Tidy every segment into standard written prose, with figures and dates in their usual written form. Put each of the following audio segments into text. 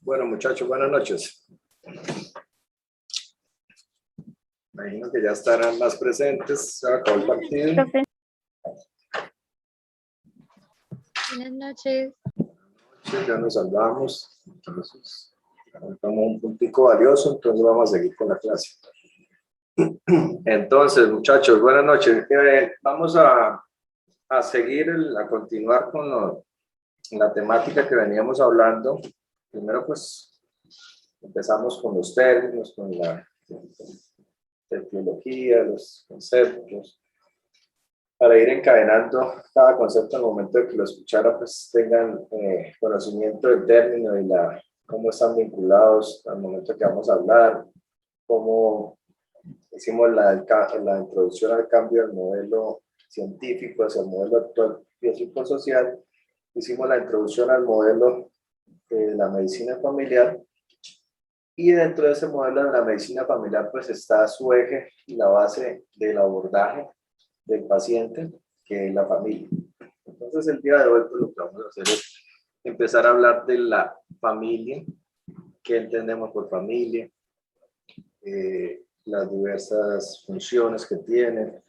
Bueno, muchachos, buenas noches. Imagino que ya estarán más presentes. Se acabó el partido. Profe. Buenas noches. Ya nos salvamos. Entonces, tomamos un puntico valioso, entonces vamos a seguir con la clase. Entonces, muchachos, buenas noches. Vamos a seguir, a continuar con la temática que veníamos hablando. Primero, pues, empezamos con los términos, con la teología, los conceptos, para ir encadenando cada concepto en el momento de que lo escuchara, pues tengan conocimiento del término y cómo están vinculados al momento que vamos a hablar, cómo hicimos la introducción al cambio del modelo científico hacia el modelo actual biopsicosocial, hicimos la introducción al modelo de la medicina familiar, y dentro de ese modelo de la medicina familiar pues está su eje y la base del abordaje del paciente, que es la familia. Entonces el día de hoy pues, lo que vamos a hacer es empezar a hablar de la familia, qué entendemos por familia, las diversas funciones que tiene,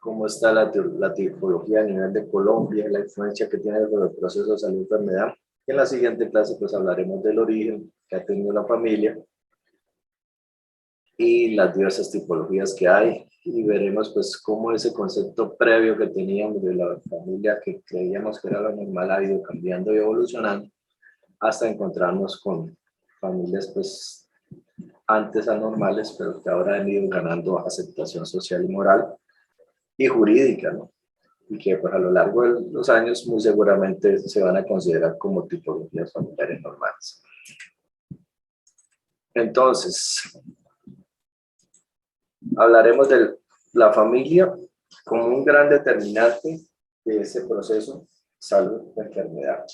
cómo está la tipología a nivel de Colombia, la influencia que tiene sobre el proceso de salud y enfermedad. En la siguiente clase pues hablaremos del origen que ha tenido la familia y las diversas tipologías que hay, y veremos pues cómo ese concepto previo que teníamos de la familia que creíamos que era lo normal ha ido cambiando y evolucionando hasta encontrarnos con familias pues antes anormales, pero que ahora han ido ganando aceptación social y moral y jurídica, ¿no? Y que pues a lo largo de los años muy seguramente se van a considerar como tipologías familiares normales. Entonces, hablaremos de la familia como un gran determinante de ese proceso salud-enfermedad.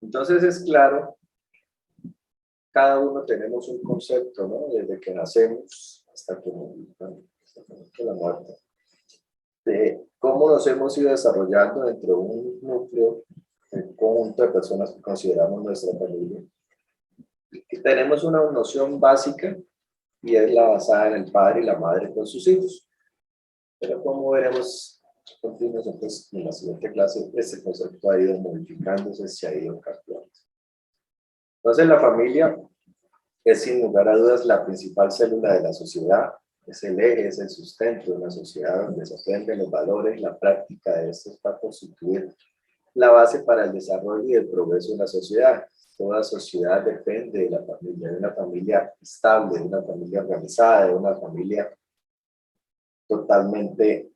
Entonces es claro, cada uno tenemos un concepto, ¿no? Desde que nacemos hasta que la muerte, de cómo nos hemos ido desarrollando dentro de un núcleo, un conjunto de personas que consideramos nuestra familia. Y tenemos una noción básica y es la basada en el padre y la madre con sus hijos. Pero como veremos entonces, en la siguiente clase, este concepto ha ido modificándose, se ha ido cambiando. Entonces la familia es sin lugar a dudas la principal célula de la sociedad, es el eje, es el sustento de una sociedad donde se aprenden los valores, la práctica de estos para constituir la base para el desarrollo y el progreso de la sociedad. Toda sociedad depende de la familia, de una familia estable, de una familia organizada, de una familia totalmente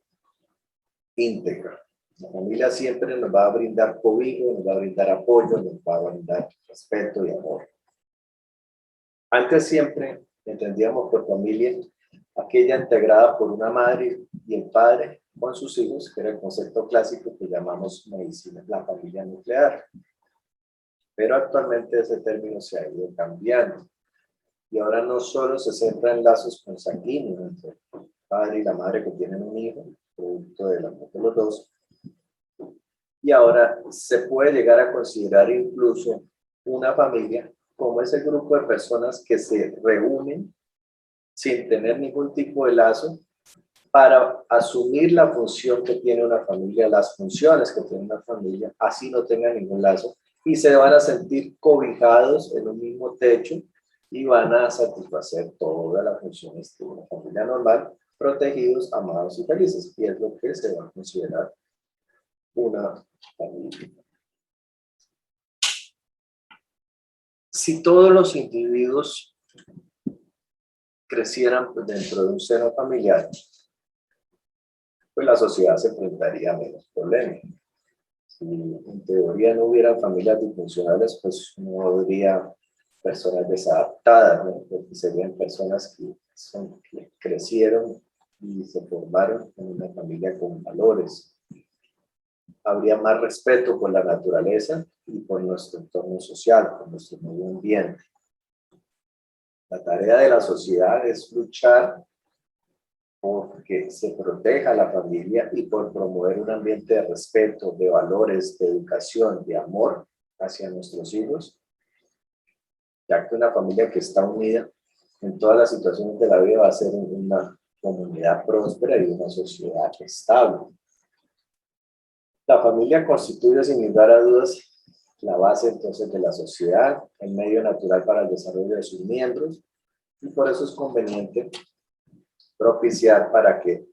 íntegra. La familia siempre nos va a brindar cobijo, nos va a brindar apoyo, nos va a brindar respeto y amor. Antes siempre entendíamos por familia aquella integrada por una madre y el padre con sus hijos, que era el concepto clásico que llamamos medicina, la familia nuclear. Pero actualmente ese término se ha ido cambiando y ahora no solo se centra en lazos consanguíneos entre el padre y la madre que tienen un hijo, producto del amor de los dos, y ahora se puede llegar a considerar incluso una familia como ese grupo de personas que se reúnen sin tener ningún tipo de lazo para asumir la función que tiene una familia, las funciones que tiene una familia, así no tenga ningún lazo, y se van a sentir cobijados en un mismo techo y van a satisfacer todas las funciones de una familia normal, protegidos, amados y felices, y es lo que se va a considerar una familia. Si todos los individuos crecieran dentro de un seno familiar, pues la sociedad se enfrentaría a menos problemas. Si en teoría no hubiera familias disfuncionales, pues no habría personas desadaptadas, ¿no? Porque serían personas que crecieron y se formaron en una familia con valores. Habría más respeto por la naturaleza y por nuestro entorno social, por nuestro medio ambiente. La tarea de la sociedad es luchar porque se proteja a la familia y por promover un ambiente de respeto, de valores, de educación, de amor hacia nuestros hijos, ya que una familia que está unida en todas las situaciones de la vida va a ser una comunidad próspera y una sociedad estable. La familia constituye, sin lugar a dudas, la base entonces de la sociedad, el medio natural para el desarrollo de sus miembros, y por eso es conveniente propiciar para que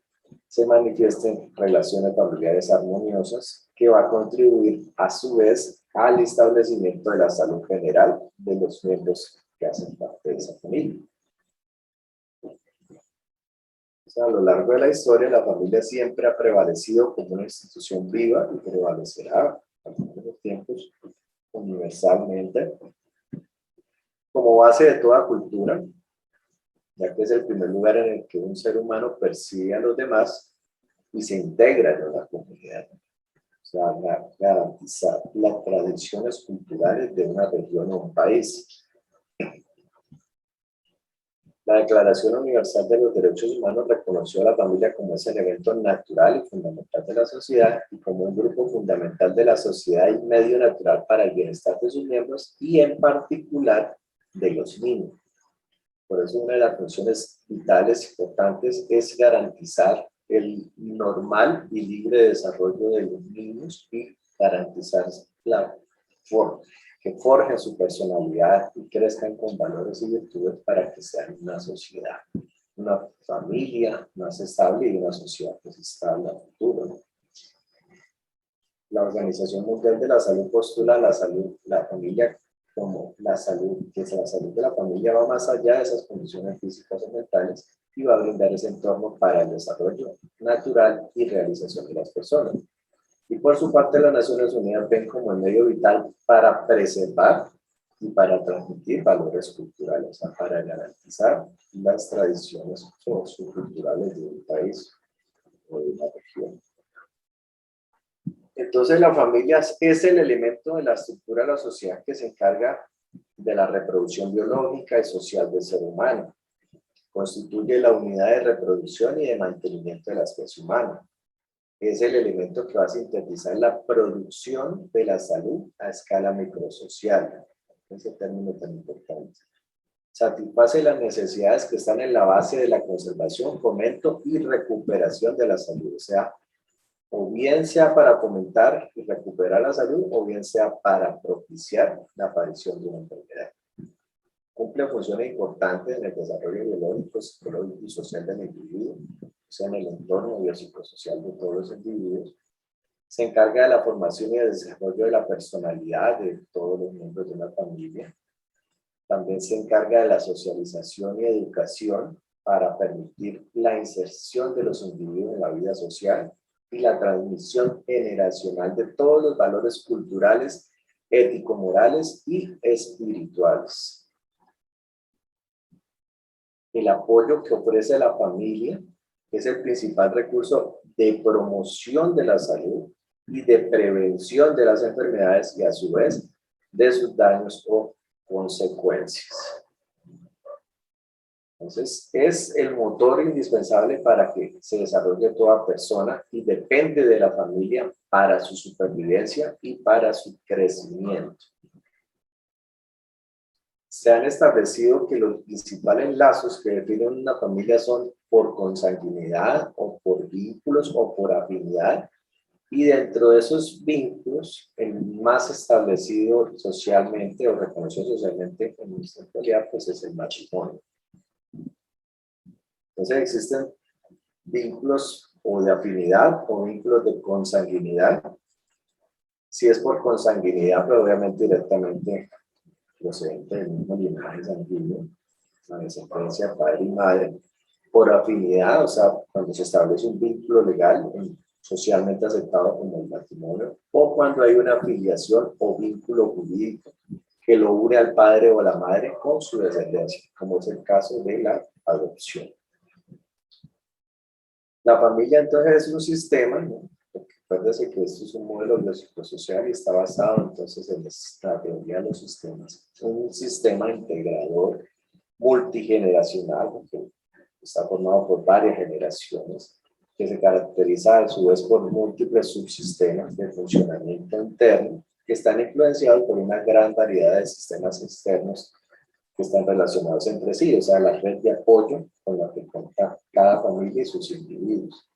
se manifiesten relaciones familiares armoniosas que va a contribuir a su vez al establecimiento de la salud general de los miembros que hacen parte de esa familia. O sea, a lo largo de la historia, la familia siempre ha prevalecido como una institución viva y prevalecerá a través de los tiempos universalmente como base de toda cultura, ya que es el primer lugar en el que un ser humano percibe a los demás y se integra en la comunidad. O sea, garantizar las tradiciones culturales de una región o un país. La Declaración Universal de los Derechos Humanos reconoció a la familia como ese elemento natural y fundamental de la sociedad y como un grupo fundamental de la sociedad y medio natural para el bienestar de sus miembros y en particular de los niños. Por eso una de las funciones vitales importantes es garantizar el normal y libre desarrollo de los niños y garantizar que forjen su personalidad y crezcan con valores y virtudes para que sean una sociedad, una familia más estable y una sociedad más estable a futuro, ¿no? La Organización Mundial de la Salud postula la familia como la salud, que la salud de la familia va más allá de esas condiciones físicas o mentales y va a brindar ese entorno para el desarrollo natural y realización de las personas. Y por su parte, las Naciones Unidas ven como el medio vital para preservar y para transmitir valores culturales, o sea, para garantizar las tradiciones socioculturales de un país o de una región. Entonces, la familia es el elemento de la estructura de la sociedad que se encarga de la reproducción biológica y social del ser humano. Constituye la unidad de reproducción y de mantenimiento de la especie humana. Es el elemento que va a sintetizar la producción de la salud a escala microsocial. Ese término tan importante. Satisface las necesidades que están en la base de la conservación, fomento y recuperación de la salud. O sea, o bien sea para fomentar y recuperar la salud, o bien sea para propiciar la aparición de una enfermedad. Cumple funciones importantes en el desarrollo biológico, psicológico y social del individuo, o sea, en el entorno biopsicosocial de todos los individuos. Se encarga de la formación y el desarrollo de la personalidad de todos los miembros de una familia. También se encarga de la socialización y educación para permitir la inserción de los individuos en la vida social y la transmisión generacional de todos los valores culturales, ético-morales y espirituales. El apoyo que ofrece la familia es el principal recurso de promoción de la salud y de prevención de las enfermedades y a su vez de sus daños o consecuencias. Entonces, es el motor indispensable para que se desarrolle toda persona y depende de la familia para su supervivencia y para su crecimiento. se han establecido que los principales lazos que definen una familia son por consanguinidad o por vínculos o por afinidad. Y dentro de esos vínculos, el más establecido socialmente o reconocido socialmente en nuestra actualidad, pues es el matrimonio. Entonces existen vínculos o de afinidad o vínculos de consanguinidad. Si es por consanguinidad, pues obviamente directamente procedente del mismo linaje sanguíneo, la descendencia padre y madre. Por afinidad, o sea, cuando se establece un vínculo legal socialmente aceptado como el matrimonio, o cuando hay una afiliación o vínculo jurídico que lo une al padre o a la madre con su descendencia, como es el caso de la adopción. La familia entonces es un sistema, ¿no? Porque acuérdense que esto es un modelo biopsicosocial y está basado entonces en la teoría de los sistemas. Un sistema integrador multigeneracional, porque está formado por varias generaciones, que se caracteriza a su vez por múltiples subsistemas de funcionamiento interno que están influenciados por una gran variedad de sistemas externos que están relacionados entre sí, o sea, la red de apoyo con la que cuenta cada familia y sus individuos.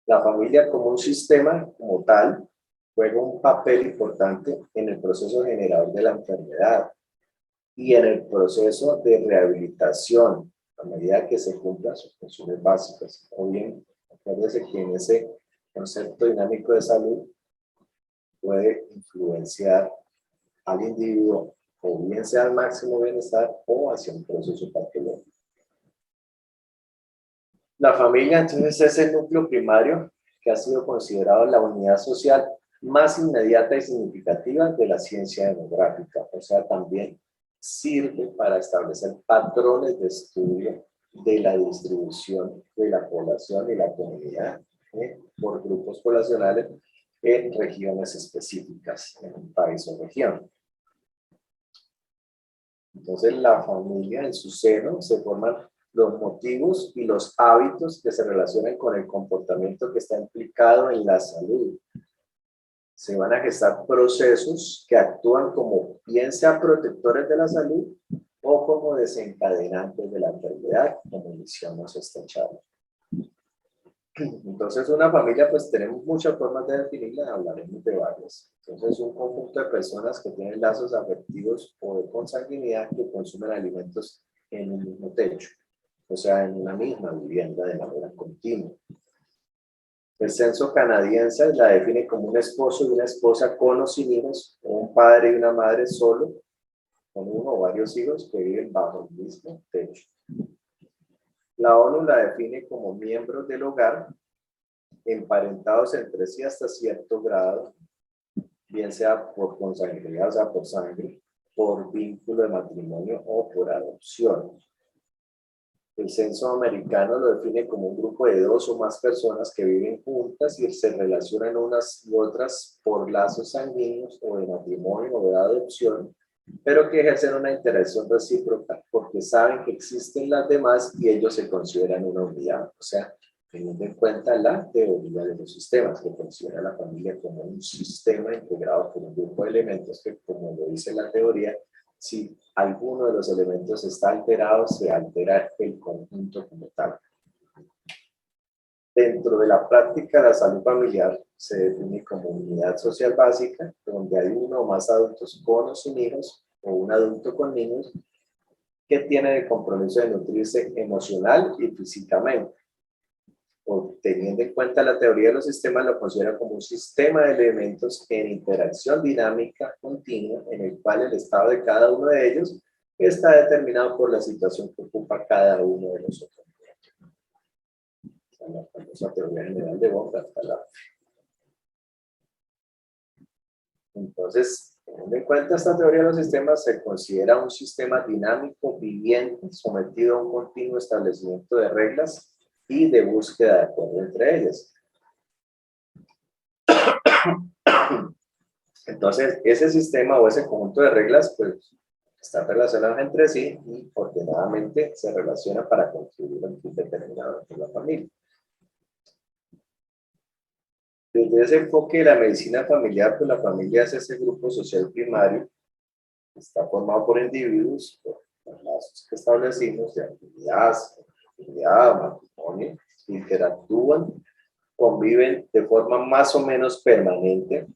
La familia como un sistema como tal juega un papel importante en el proceso generador de la enfermedad y en el proceso de rehabilitación a medida que se cumplan sus funciones básicas. O bien, acuérdense que en ese concepto dinámico de salud puede influenciar al individuo o bien sea al máximo bienestar o hacia un proceso patológico. La familia entonces es el núcleo primario que ha sido considerado la unidad social más inmediata y significativa de la ciencia demográfica, o sea, también sirve para establecer patrones de estudio de la distribución de la población y la comunidad por grupos poblacionales en regiones específicas, en un país o región. Entonces, la familia en su seno se forman los motivos y los hábitos que se relacionan con el comportamiento que está implicado en la salud. Se van a gestar procesos que actúan como bien sea protectores de la salud o como desencadenantes de la enfermedad, como iniciamos esta charla. Entonces, una familia, pues tenemos muchas formas de definirla, hablaremos de varias. Entonces, un conjunto de personas que tienen lazos afectivos o de consanguinidad que consumen alimentos en un mismo techo, o sea, en una misma vivienda de manera continua. El censo canadiense la define como un esposo y una esposa con o sin hijos, o un padre y una madre solo, con uno o varios hijos que viven bajo el mismo techo. La ONU la define como miembros del hogar, emparentados entre sí hasta cierto grado, bien sea por consanguinidad, o sea, por sangre, por vínculo de matrimonio o por adopción. El censo americano lo define como un grupo de 2 o más personas que viven juntas y se relacionan unas y otras por lazos sanguíneos o de matrimonio o de adopción, pero que ejercen una interacción recíproca porque saben que existen las demás y ellos se consideran una unidad. O sea, teniendo en cuenta la teoría de los sistemas, que considera la familia como un sistema integrado por un grupo de elementos que, como lo dice la teoría, si alguno de los elementos está alterado, se altera el conjunto como tal. Dentro de la práctica, la salud familiar se define como unidad social básica, donde hay uno o más adultos con o sin hijos, o un adulto con niños, que tiene el compromiso de nutrirse emocional y físicamente. O, teniendo en cuenta la teoría de los sistemas, lo considera como un sistema de elementos en interacción dinámica continua, en el cual el estado de cada uno de ellos está determinado por la situación que ocupa cada uno de los otros. La famosa teoría general de Von Bertalanffy. Entonces, teniendo en cuenta esta teoría de los sistemas, se considera un sistema dinámico, viviente, sometido a un continuo establecimiento de reglas y de búsqueda de acuerdo entre ellas. Entonces, ese sistema o ese conjunto de reglas, pues, están relacionadas entre sí y ordenadamente se relacionan para construir un fin determinado de la familia. Desde ese enfoque de la medicina familiar, pues la familia es ese grupo social primario está formado por individuos, por los lazos que establecimos de afinidad, matrimonio, interactúan, conviven de forma más o menos permanente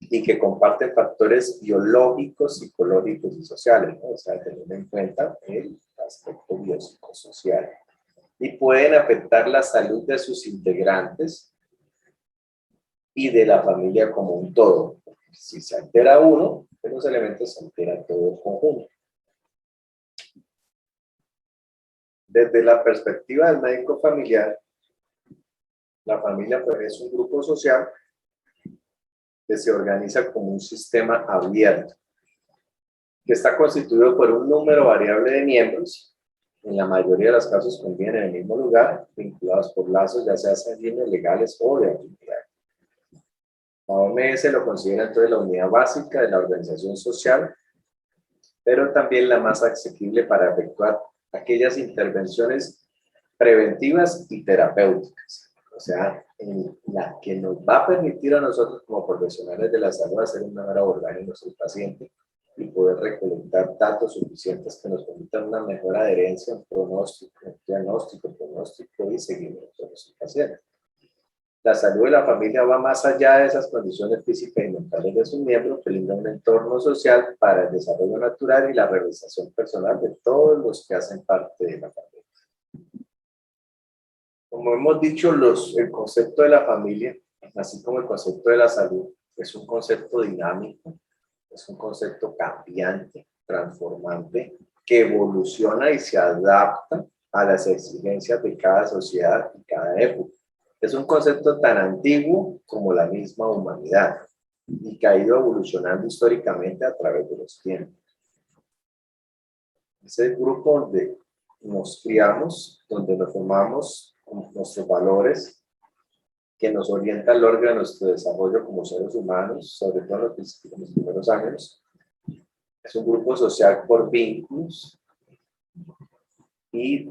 y que comparten factores biológicos, psicológicos y sociales, ¿no? O sea, teniendo en cuenta el aspecto biopsicosocial. Y pueden afectar la salud de sus integrantes y de la familia como un todo. Si se altera uno, de los elementos se altera todo el conjunto. Desde la perspectiva del médico familiar, la familia pues, es un grupo social que se organiza como un sistema abierto, que está constituido por un número variable de miembros, en la mayoría de los casos conviven en el mismo lugar, vinculados por lazos ya sea sanguíneos, legales o de afinidad. La OMS lo considera entonces la unidad básica de la organización social, pero también la más asequible para efectuar aquellas intervenciones preventivas y terapéuticas. O sea, en la que nos va a permitir a nosotros como profesionales de la salud hacer un mejor abordaje en nuestro paciente y poder recolectar datos suficientes que nos permitan una mejor adherencia, un pronóstico y seguimiento de nuestro paciente. La salud de la familia va más allá de esas condiciones físicas y mentales de sus miembros, brinda un entorno social para el desarrollo natural y la realización personal de todos los que hacen parte de la familia. Como hemos dicho, el concepto de la familia, así como el concepto de la salud, es un concepto dinámico, es un concepto cambiante, transformante, que evoluciona y se adapta a las exigencias de cada sociedad y cada época. Es un concepto tan antiguo como la misma humanidad y que ha ido evolucionando históricamente a través de los tiempos. Es el grupo donde nos criamos, donde nos formamos con nuestros valores, que nos orienta al órgano de nuestro desarrollo como seres humanos, sobre todo en los primeros años. Es un grupo social por vínculos y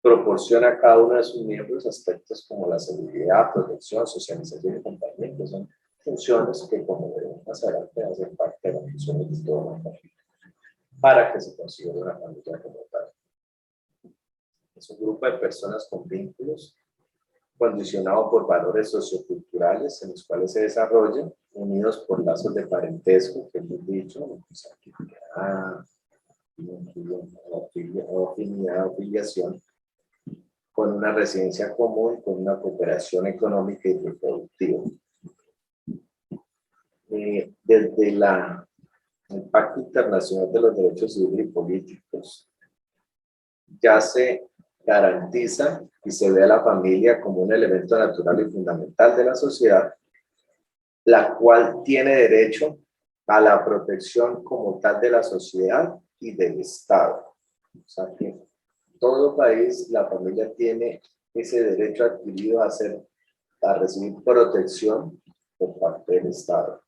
proporciona a cada uno de sus miembros aspectos como la seguridad, protección, socialización y compañía, que son funciones que, como veremos más adelante, hacen parte de las funciones de toda la familia, para que se considere una familia como tal. Es un grupo de personas con vínculos condicionado por valores socioculturales en los cuales se desarrollan, unidos por lazos de parentesco, que hemos dicho, afinidad o filiación, con una residencia común, con una cooperación económica y reproductiva. Desde el Pacto Internacional de los Derechos Civiles y Políticos, ya se garantiza y se ve a la familia como un elemento natural y fundamental de la sociedad, la cual tiene derecho a la protección como tal de la sociedad y del Estado. O sea que en todo país la familia tiene ese derecho adquirido a recibir protección por parte del Estado.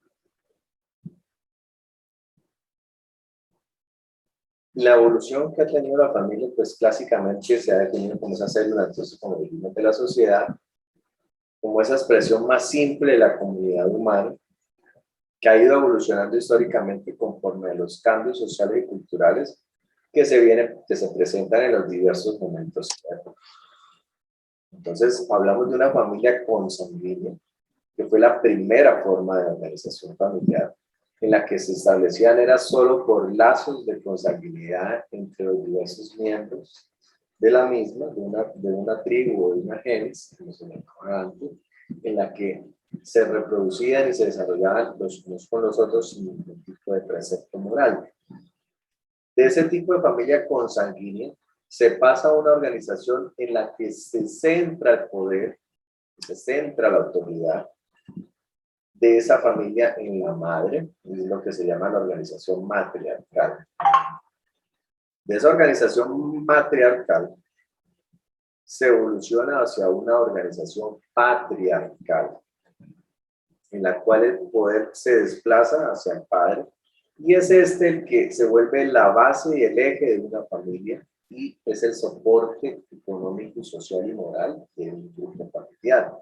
La evolución que ha tenido la familia, pues clásicamente se ha definido como esa célula, entonces, como dijimos, de la sociedad, como esa expresión más simple de la comunidad humana, que ha ido evolucionando históricamente conforme a los cambios sociales y culturales que se presentan en los diversos momentos. Entonces, hablamos de una familia consanguínea, que fue la primera forma de organización familiar, en la que se establecían era solo por lazos de consanguinidad entre los diversos miembros de la misma, de una tribu o de una genes, como se llamaba antes, en la que se reproducían y se desarrollaban los unos con los otros sin ningún tipo de precepto moral. De ese tipo de familia consanguínea se pasa a una organización en la que se centra el poder, se centra la autoridad de esa familia en la madre, es lo que se llama la organización matriarcal. De esa organización matriarcal se evoluciona hacia una organización patriarcal, en la cual el poder se desplaza hacia el padre, y es este el que se vuelve la base y el eje de una familia, y es el soporte económico, social y moral de un grupo familiar.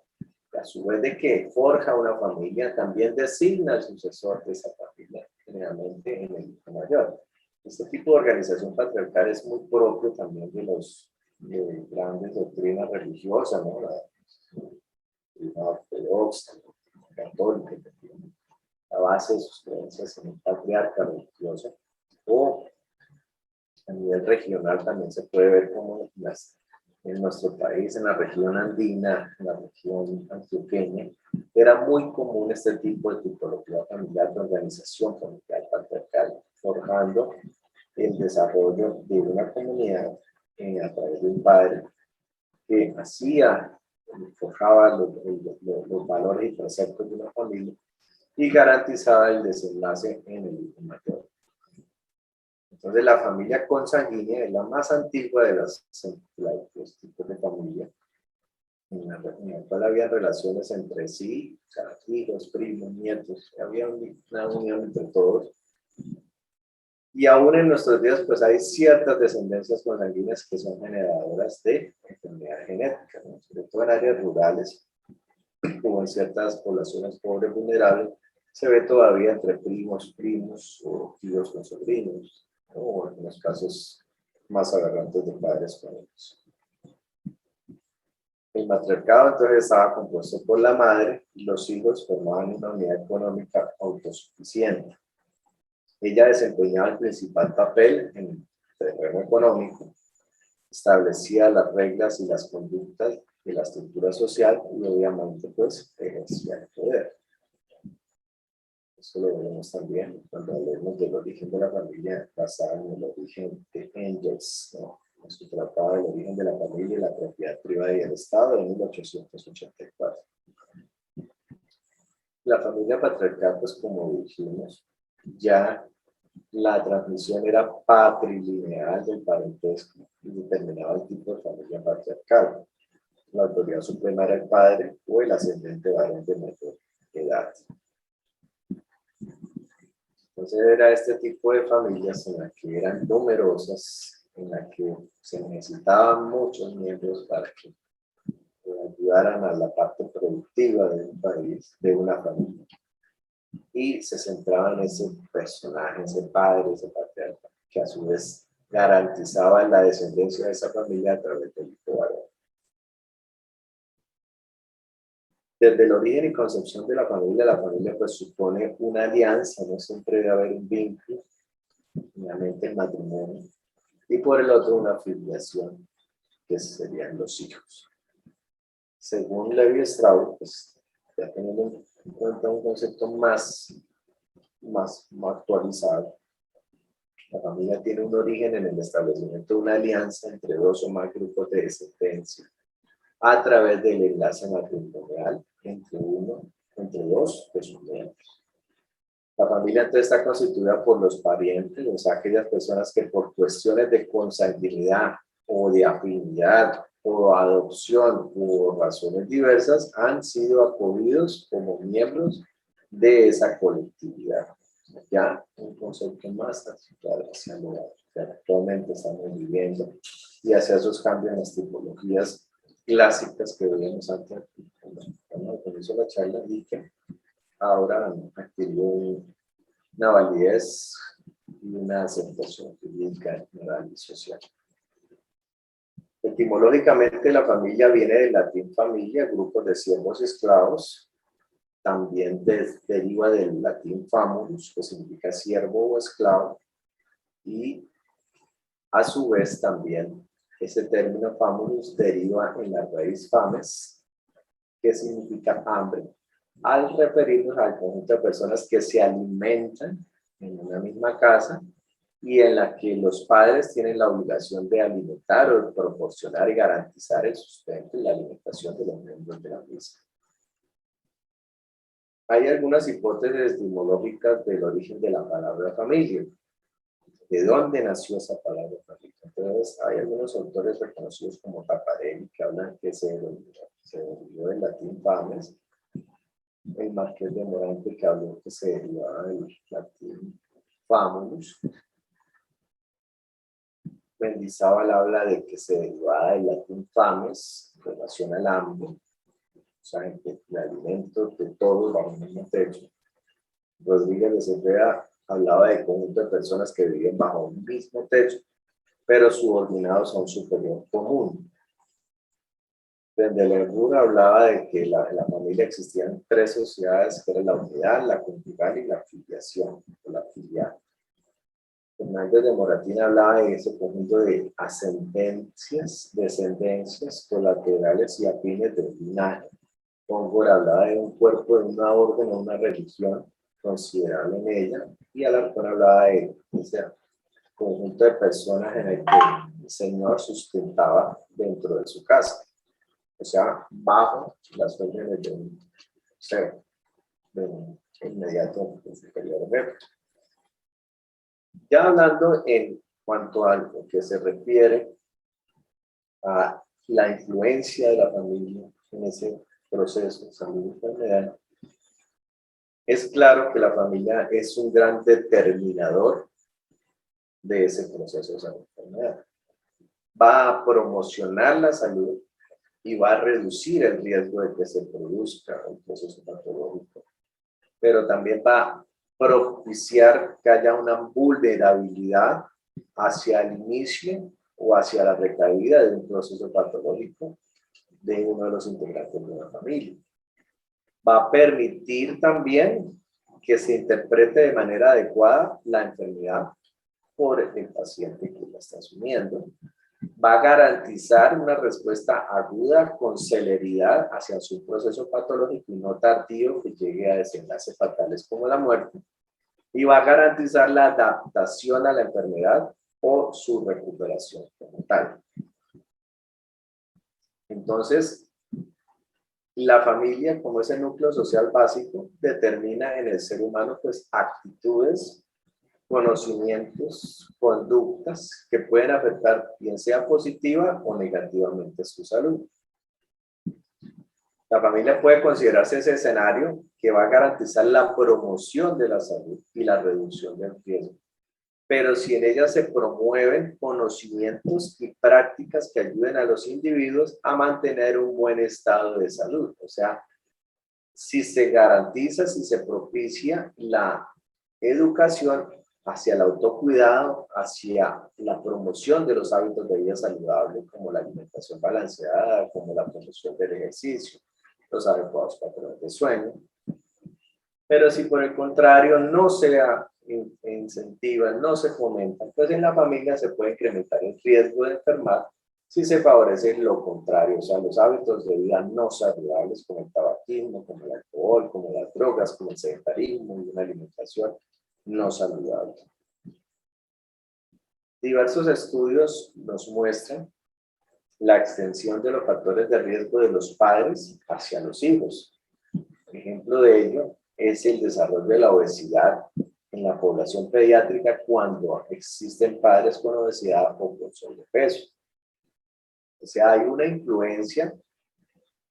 A su vez de que forja una familia, también designa al sucesor de esa familia, generalmente en el hijo mayor. Este tipo de organización patriarcal es muy propio también de los grandes doctrinas religiosas, ¿no? La doctrina ortodoxa, la católica, que tiene la base de sus creencias en el patriarca religioso, o a nivel regional también se puede ver como en nuestro país, en la región andina, en la región antioqueña, era muy común este tipo de tipología familiar, de organización familiar patriarcal, forjando el desarrollo de una comunidad a través de un padre que forjaba los valores y preceptos de una familia y garantizaba el desenlace en el hijo mayor. Entonces, la familia consanguínea es la más antigua de los tipos de familia, en la cual había relaciones entre sí, o sea, hijos, primos, nietos, había una unión entre todos. Y aún en nuestros días, pues hay ciertas descendencias consanguíneas que son generadoras de enfermedades genéticas, ¿no? Sobre todo en áreas rurales, como en ciertas poblaciones pobres vulnerables, se ve todavía entre primos o tíos con sobrinos, ¿no? O en los casos más aberrantes de padres con hijos. El matriarcado entonces estaba compuesto por la madre y los hijos formaban una unidad económica autosuficiente. Ella desempeñaba el principal papel en el terreno económico, establecía las reglas y las conductas de la estructura social y obviamente pues ejercía el poder. Eso lo vemos también cuando hablemos del origen de la familia basada en el origen de Engels, ¿no? Se trataba del origen de la familia y la propiedad privada y el Estado en 1884. La familia patriarcal, pues como dijimos, ya la transmisión era patrilineal del parentesco y determinaba el tipo de familia patriarcal. La autoridad suprema era el padre o el ascendente varón de mayor edad. Entonces era este tipo de familias en las que eran numerosas, en las que se necesitaban muchos miembros para que ayudaran a la parte productiva de un país, de una familia. Y se centraba en ese personaje, ese padre, ese patriarca, que a su vez garantizaba la descendencia de esa familia a través del hijo varón. Desde el origen y concepción de la familia pues supone una alianza, no siempre debe haber un vínculo, finalmente el matrimonio, y por el otro una filiación, que serían los hijos. Según Levi Strauss, pues, ya teniendo en cuenta un concepto más actualizado, la familia tiene un origen en el establecimiento de una alianza entre dos o más grupos de descendencia a través del enlace matrimonial entre dos de sus miembros. La familia entonces está constituida por los parientes, o sea, aquellas personas que por cuestiones de consanguinidad o de afinidad o adopción o razones diversas han sido acogidos como miembros de esa colectividad. Ya un concepto más hacia lo que actualmente estamos viviendo y hacia esos cambios en las tipologías clásicas que veíamos antes cuando comenzó la charla y que ahora han adquirido una validez y una aceptación jurídica, moral y social. Etimológicamente la familia viene del latín familia, grupos de siervos y esclavos. También deriva del latín famulus, que significa siervo o esclavo. Y a su vez también ese término famulus deriva en la raíz fames, que significa hambre, al referirnos al conjunto de personas que se alimentan en una misma casa y en la que los padres tienen la obligación de alimentar o proporcionar y garantizar el sustento y la alimentación de los miembros de la misma. Hay algunas hipótesis etimológicas del origen de la palabra familia. ¿De dónde nació esa palabra familia? Entonces, hay algunos autores reconocidos como Taparelli que hablan que se derivó del latín fames. El Marqués de Morante que habló que se derivaba del latín famulus. Mendizábal habla de que se derivaba del latín fames en relación al hambre, o sea, el alimento de todos bajo el mismo techo. Rodríguez de Cepeda hablaba de conjunto de personas que viven bajo un mismo techo, pero subordinados a un superior común. Bendelergur hablaba de que en la familia existían tres sociedades, que eran la unidad, la conyugal y la filiación, o la filial. Fernández de Moratín hablaba de ese conjunto de ascendencias, descendencias, colaterales y afines del linaje. Póngora hablaba de un cuerpo, de una orden o una religión considerable en ella, y Alarcón hablaba de ese conjunto de personas en el que el Señor sustentaba dentro de su casa, o sea, bajo las órdenes de un ser, de un inmediato superior jefe. Ya hablando en cuanto a lo que se refiere a la influencia de la familia en ese proceso de salud y enfermedad, es claro que la familia es un gran determinador de ese proceso de salud y enfermedad. Va a promocionar la salud y va a reducir el riesgo de que se produzca un proceso patológico, pero también va a propiciar que haya una vulnerabilidad hacia el inicio o hacia la recaída de un proceso patológico de uno de los integrantes de una familia. Va a permitir también que se interprete de manera adecuada la enfermedad por el paciente que la está asumiendo. Va a garantizar una respuesta aguda con celeridad hacia su proceso patológico y no tardío que llegue a desenlaces fatales como la muerte. Y va a garantizar la adaptación a la enfermedad o su recuperación como tal. Entonces, la familia, como ese núcleo social básico, determina en el ser humano pues actitudes, conocimientos, conductas que pueden afectar bien sea positiva o negativamente su salud. La familia puede considerarse ese escenario que va a garantizar la promoción de la salud y la reducción del riesgo. Pero si en ella se promueven conocimientos y prácticas que ayuden a los individuos a mantener un buen estado de salud. O sea, si se garantiza, si se propicia la educación hacia el autocuidado, hacia la promoción de los hábitos de vida saludable, como la alimentación balanceada, como la promoción del ejercicio, los adecuados patrones de sueño. Pero si por el contrario no se incentiva, no se fomenta, pues en la familia se puede incrementar el riesgo de enfermar si se favorece lo contrario, o sea, los hábitos de vida no saludables como el tabaquismo, como el alcohol, como las drogas, como el sedentarismo y una alimentación no saludable. Diversos estudios nos muestran la extensión de los factores de riesgo de los padres hacia los hijos. Ejemplo de ello es el desarrollo de la obesidad en la población pediátrica cuando existen padres con obesidad o con sobrepeso. O sea, hay una influencia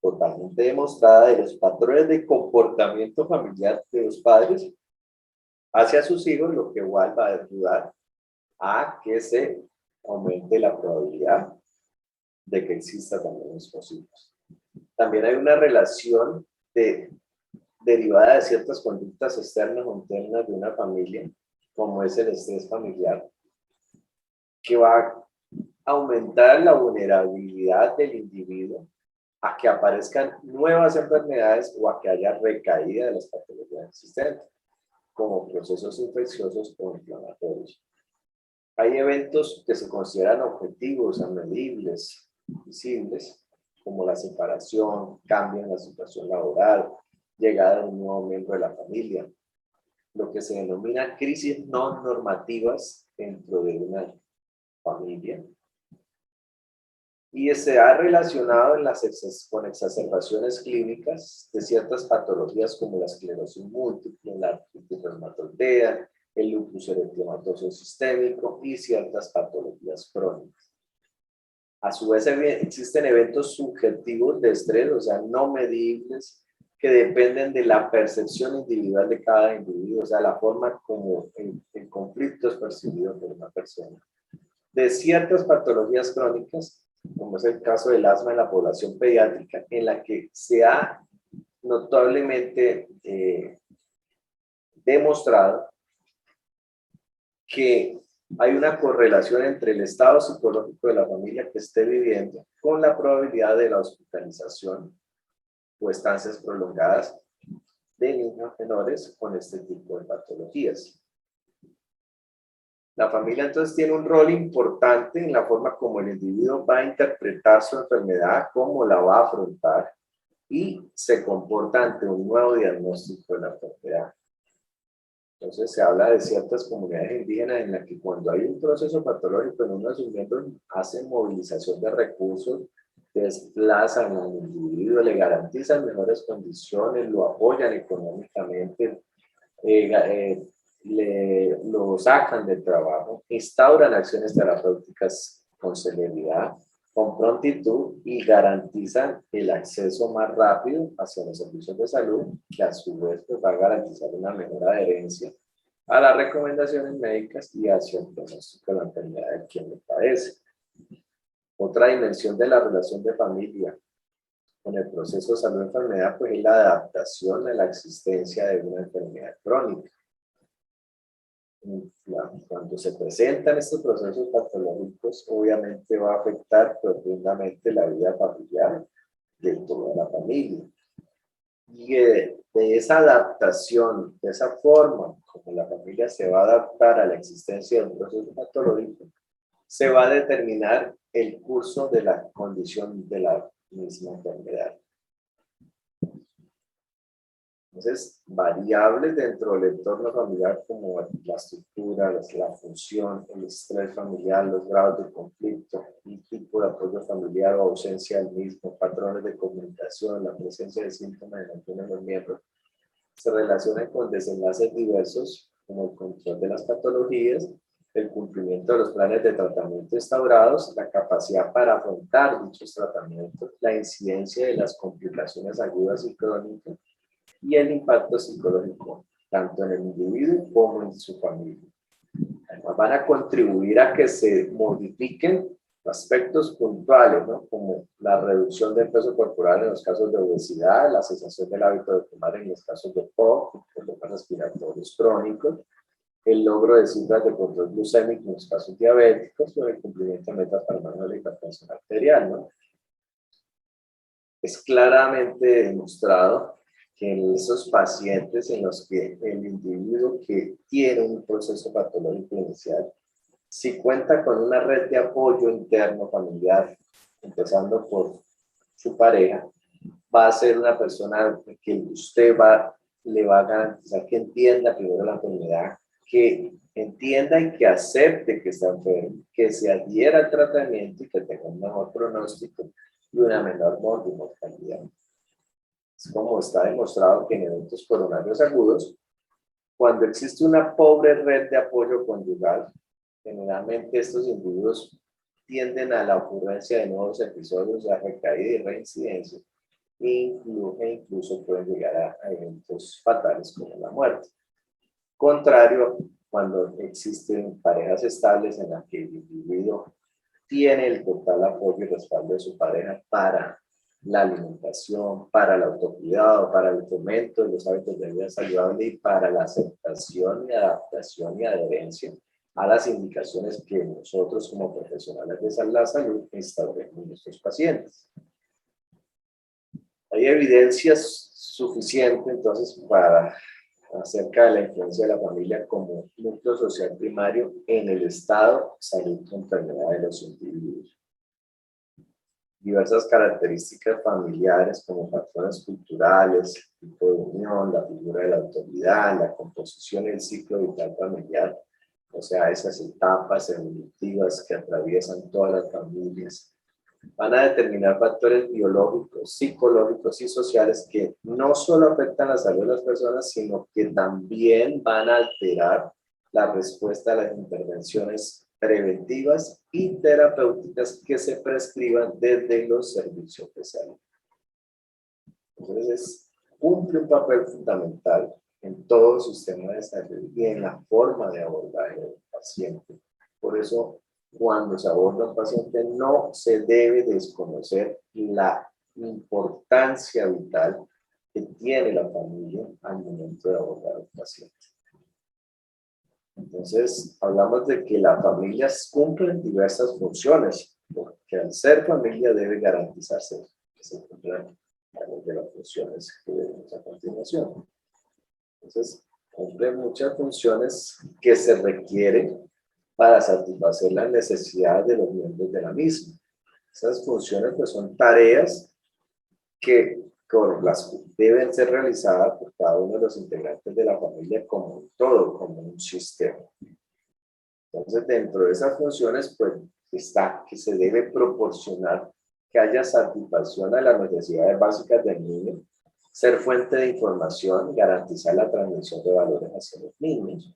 totalmente demostrada de los patrones de comportamiento familiar de los padres hacia sus hijos, lo que igual va a ayudar a que se aumente la probabilidad de que exista también estos hijos. También hay una relación derivada de ciertas conductas externas o internas de una familia, como es el estrés familiar, que va a aumentar la vulnerabilidad del individuo a que aparezcan nuevas enfermedades o a que haya recaída de las patologías existentes, como procesos infecciosos o inflamatorios. Hay eventos que se consideran objetivos, medibles, visibles, como la separación, cambio en la situación laboral, llegada de un nuevo miembro de la familia, lo que se denomina crisis no normativas dentro de una familia, y se ha relacionado con exacerbaciones clínicas de ciertas patologías como la esclerosis múltiple, la artritis reumatoidea, el lupus eritematoso sistémico y ciertas patologías crónicas. A su vez existen eventos subjetivos de estrés, o sea, no medibles, que dependen de la percepción individual de cada individuo, o sea, la forma como el conflicto es percibido por una persona. De ciertas patologías crónicas, como es el caso del asma en la población pediátrica, en la que se ha notablemente demostrado que hay una correlación entre el estado psicológico de la familia que esté viviendo con la probabilidad de la hospitalización o estancias prolongadas de niños menores con este tipo de patologías. La familia entonces tiene un rol importante en la forma como el individuo va a interpretar su enfermedad, cómo la va a afrontar y se comporta ante un nuevo diagnóstico de la enfermedad. Entonces se habla de ciertas comunidades indígenas en las que cuando hay un proceso patológico en uno de sus miembros hacen movilización de recursos, desplazan al individuo, le garantizan mejores condiciones, lo apoyan económicamente, lo sacan del trabajo, instauran acciones terapéuticas con celeridad, con prontitud y garantizan el acceso más rápido hacia los servicios de salud, que a su vez pues, va a garantizar una mejor adherencia a las recomendaciones médicas y hacia el pronóstico de la enfermedad de quien lo padece. Otra dimensión de la relación de familia con el proceso de salud-enfermedad pues, es la adaptación a la existencia de una enfermedad crónica. Cuando se presentan estos procesos patológicos, obviamente va a afectar profundamente la vida familiar de toda la familia. Y de esa adaptación, de esa forma como la familia se va a adaptar a la existencia de un proceso patológico, se va a determinar el curso de la condición de la misma enfermedad. Entonces, variables dentro del entorno familiar como la estructura, la función, el estrés familiar, los grados de conflicto, el tipo de apoyo familiar o ausencia del mismo, patrones de comunicación, la presencia de síntomas en algunos de los miembros, se relacionan con desenlaces diversos como el control de las patologías, el cumplimiento de los planes de tratamiento instaurados, la capacidad para afrontar dichos tratamientos, la incidencia de las complicaciones agudas y crónicas, y el impacto psicológico, tanto en el individuo como en su familia. Además, van a contribuir a que se modifiquen aspectos puntuales, ¿no? Como la reducción del peso corporal en los casos de obesidad, la cesación del hábito de fumar en los casos de POC, problemas respiratorios crónicos, el logro de cifras de control glucémico en los casos diabéticos o el cumplimiento de metas para el manejo de la hipertensión arterial, ¿no? Es claramente demostrado que en esos pacientes en los que el individuo que tiene un proceso patológico inicial, si cuenta con una red de apoyo interno familiar, empezando por su pareja, va a ser una persona que le va a garantizar que entienda primero la enfermedad, que entienda y que acepte que está enfermo, que se adhiera al tratamiento y que tenga un mejor pronóstico y una menor mortalidad. Es como está demostrado que en eventos coronarios agudos, cuando existe una pobre red de apoyo conyugal, generalmente estos individuos tienden a la ocurrencia de nuevos episodios de recaída y reincidencia, e incluso pueden llegar a eventos fatales como la muerte. Contrario, cuando existen parejas estables en las que el individuo tiene el total apoyo y respaldo de su pareja para la alimentación, para el autocuidado, para el fomento de los hábitos de vida saludable y para la aceptación y adaptación y adherencia a las indicaciones que nosotros como profesionales de la salud instauremos en nuestros pacientes. Hay evidencia suficiente entonces acerca de la influencia de la familia como núcleo social primario en el estado de salud y enfermedad de los individuos. Diversas características familiares como patrones culturales, tipo de unión, la figura de la autoridad, la composición y el ciclo vital familiar, o sea, esas etapas evolutivas que atraviesan todas las familias, van a determinar factores biológicos, psicológicos y sociales que no solo afectan la salud de las personas, sino que también van a alterar la respuesta a las intervenciones preventivas y terapéuticas que se prescriban desde los servicios de salud. Entonces, cumple un papel fundamental en todo el sistema de salud y en la forma de abordaje del paciente. Por eso, cuando se aborda a un paciente, no se debe desconocer la importancia vital que tiene la familia al momento de abordar al paciente. Entonces, hablamos de que las familias cumplen diversas funciones, porque al ser familia debe garantizarse que se cumplan algunas de las funciones que veremos a continuación. Entonces, cumple muchas funciones que se requieren para satisfacer las necesidades de los miembros de la misma. Esas funciones pues son tareas que con las deben ser realizadas por cada uno de los integrantes de la familia como un todo, como un sistema. Entonces, dentro de esas funciones, pues, está que se debe proporcionar que haya satisfacción a las necesidades básicas del niño, ser fuente de información, garantizar la transmisión de valores hacia los niños.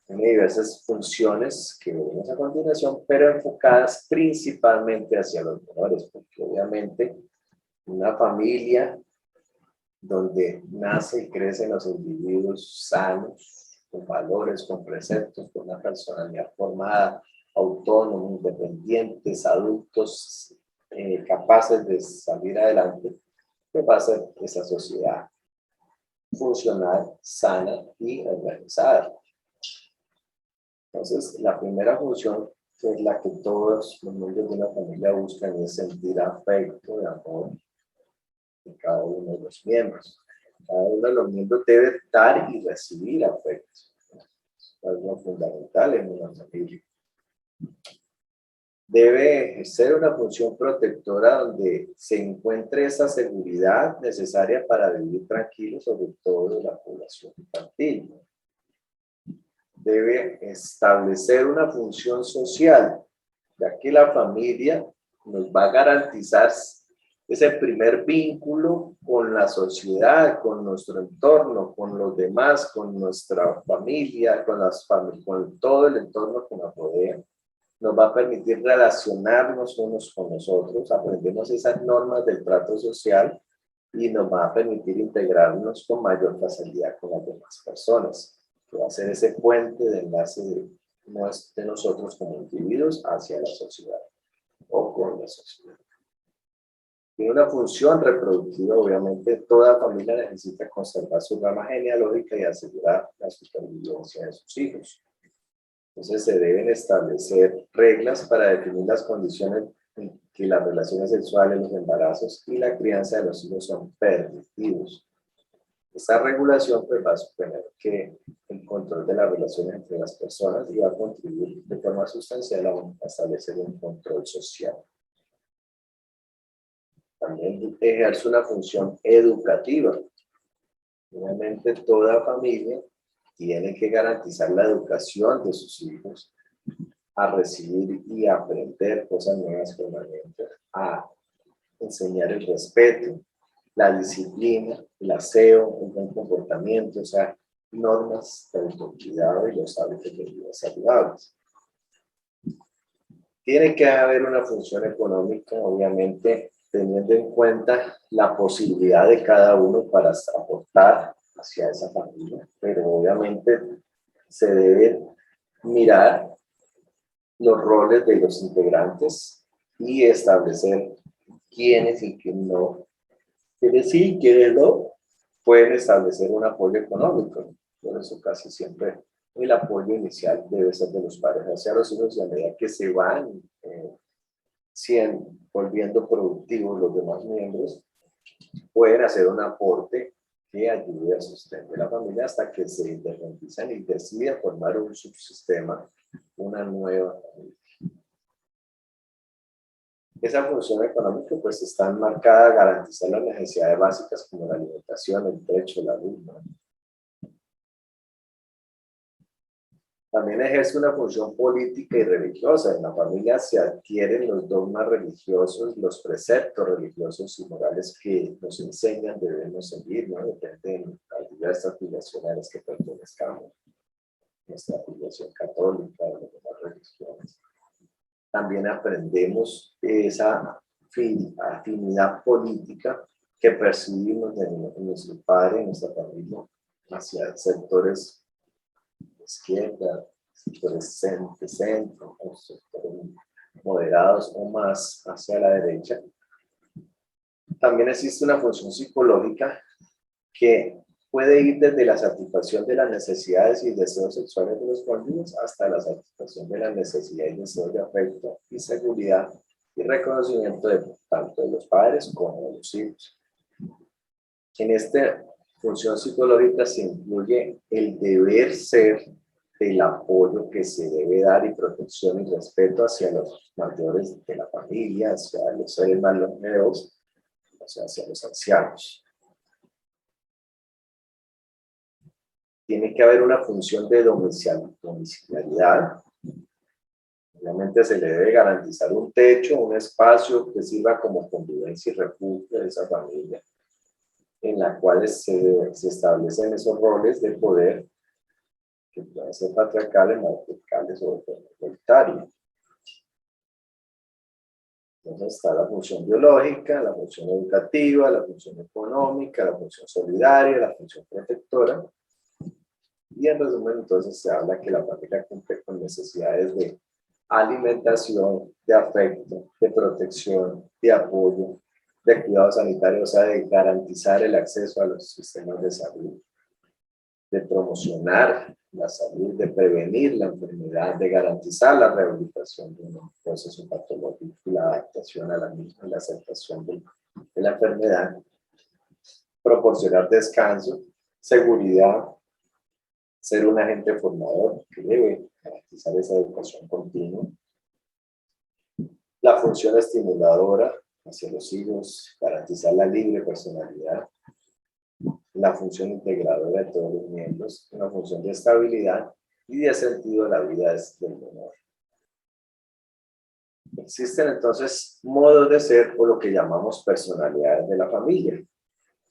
Tiene diversas funciones que veremos a continuación, pero enfocadas principalmente hacia los menores, porque obviamente una familia donde nace y crecen los individuos sanos, con valores, con preceptos, con una personalidad formada, autónomos, independientes, adultos, capaces de salir adelante, que va a ser esa sociedad funcional, sana y organizada. Entonces, la primera función, que es la que todos los miembros de una familia buscan, es sentir afecto y amor de cada uno de los miembros. Cada uno de los miembros debe dar y recibir afecto. Es algo fundamental en una familia. Debe ejercer una función protectora donde se encuentre esa seguridad necesaria para vivir tranquilo, sobre todo de la población infantil. Debe establecer una función social, ya que la familia nos va a garantizar ese primer vínculo con la sociedad, con nuestro entorno, con los demás, con nuestra familia, con todo el entorno que nos rodea. Nos va a permitir relacionarnos unos con nosotros, aprendemos esas normas del trato social y nos va a permitir integrarnos con mayor facilidad con las demás personas, que va a ser ese puente de enlace de nosotros como individuos hacia la sociedad o con la sociedad. Tiene una función reproductiva, obviamente toda familia necesita conservar su rama genealógica y asegurar la supervivencia de sus hijos. Entonces se deben establecer reglas para definir las condiciones en que las relaciones sexuales, los embarazos y la crianza de los hijos son permitidos. Esta regulación pues, va a suponer que el control de las relaciones entre las personas y va a contribuir de forma sustancial a establecer un control social. También ejerce una función educativa. Obviamente toda familia tiene que garantizar la educación de sus hijos, a recibir y aprender cosas nuevas permanentes, a enseñar el respeto, la disciplina, el aseo, el buen comportamiento, o sea, normas de autocuidado y los hábitos de vida saludables. Tiene que haber una función económica, obviamente, teniendo en cuenta la posibilidad de cada uno para aportar hacia esa familia, pero obviamente se debe mirar los roles de los integrantes y establecer quiénes y quiénes no, quiénes sí y quiénes no, pueden establecer un apoyo económico. Por eso casi siempre el apoyo inicial debe ser de los padres hacia los hijos y a medida que se van volviendo productivos los demás miembros, pueden hacer un aporte que ayude a sostener la familia hasta que se independizan y deciden formar un subsistema, una nueva familia. Esa función económica pues está enmarcada a garantizar las necesidades básicas como la alimentación, el techo, la luz, ¿no? También ejerce una función política y religiosa. En la familia se adquieren los dogmas religiosos, los preceptos religiosos y morales que nos enseñan, debemos seguir, ¿no? Depende de las diversas afiliaciones que pertenezcamos, nuestra afiliación católica, de las demás religiones. También aprendemos esa afinidad política que percibimos de nuestro padre y nuestra familia hacia sectores de izquierda, sectores de centro, o sectores moderados o más hacia la derecha. También existe una función psicológica que puede ir desde la satisfacción de las necesidades y deseos sexuales de los cónyuges hasta la satisfacción de las necesidades y deseos de afecto y seguridad y reconocimiento de tanto de los padres como de los hijos. En esta función psicológica se incluye el deber ser del apoyo que se debe dar y protección y respeto hacia los mayores de la familia, hacia los seres más longevos, o sea, hacia los ancianos. Tiene que haber una función de domiciliaridad. Obviamente se le debe garantizar un techo, un espacio que sirva como convivencia y refugio de esa familia, en la cual se establecen esos roles de poder que pueden ser patriarcales, matriarcales o autoritarios. Entonces está la función biológica, la función educativa, la función económica, la función solidaria, la función protectora. Y en resumen, entonces se habla que la familia cumple con necesidades de alimentación, de afecto, de protección, de apoyo, de cuidado sanitario, o sea, de garantizar el acceso a los sistemas de salud, de promocionar la salud, de prevenir la enfermedad, de garantizar la rehabilitación de un proceso patológico y la adaptación a la misma, la aceptación de la enfermedad, proporcionar descanso, seguridad, ser un agente formador que debe garantizar esa educación continua, la función estimuladora hacia los hijos, garantizar la libre personalidad, la función integradora de todos los miembros, una función de estabilidad y de sentido de la vida del menor. Existen entonces modos de ser o lo que llamamos personalidades de la familia.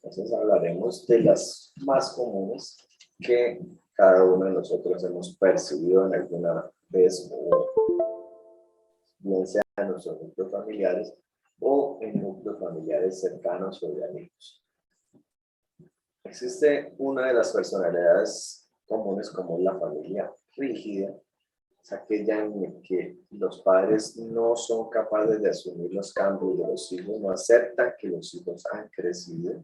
Entonces hablaremos de las más comunes que cada uno de nosotros hemos percibido en alguna vez, o bien sea en nuestros núcleos familiares o en núcleos familiares cercanos o de amigos. Existe una de las personalidades comunes como la familia rígida, es aquella en la que los padres no son capaces de asumir los cambios de los hijos, no aceptan que los hijos han crecido,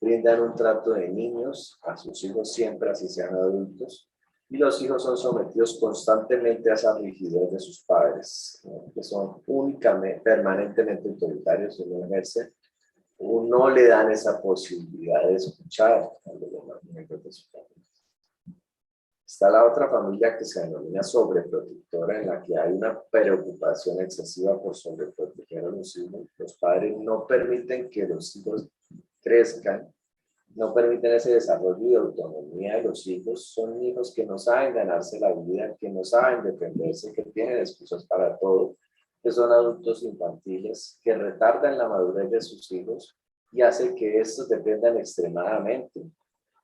brindan un trato de niños a sus hijos siempre, así sean adultos, y los hijos son sometidos constantemente a esa rigidez de sus padres, ¿no? Que son únicamente, permanentemente autoritarios y no ejercen, o no le dan esa posibilidad de escuchar a los demás miembros de su familia. Está la otra familia que se denomina sobreprotectora, en la que hay una preocupación excesiva por sobreproteger a los hijos. Los padres no permiten que los hijos crezcan, no permiten ese desarrollo de autonomía de los hijos. Son hijos que no saben ganarse la vida, que no saben defenderse, que tienen excusas para todo, que son adultos infantiles, que retardan la madurez de sus hijos y hace que estos dependan extremadamente